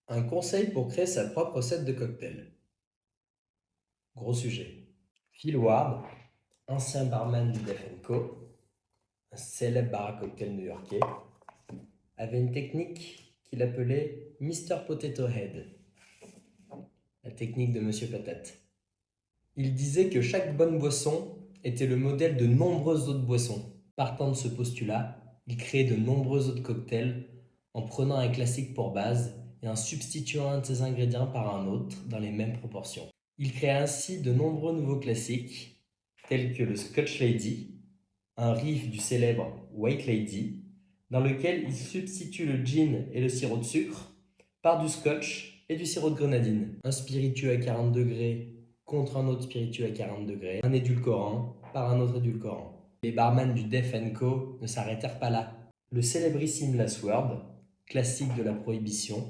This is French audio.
Un conseil pour créer sa propre recette de cocktail. Gros sujet. Phil Ward, ancien barman du Def Co, un célèbre bar à cocktail new-yorkais, avait une technique qu'il appelait Mr. Potato Head, la technique de Monsieur Patate. Il disait que chaque bonne boisson était le modèle de nombreuses autres boissons. Partant de ce postulat, il créait de nombreux autres cocktails en prenant un classique pour base et en substituant un de ses ingrédients par un autre dans les mêmes proportions. Il créa ainsi de nombreux nouveaux classiques, tels que le Scotch Lady, un riff du célèbre White Lady, dans lequel il substitue le gin et le sirop de sucre par du scotch et du sirop de grenadine. Un spiritueux à 40 degrés contre un autre spiritueux à 40 degrés, un édulcorant par un autre édulcorant. Les barman du Def Co ne s'arrêtèrent pas là. Le célébrissime Last Word, classique de la prohibition,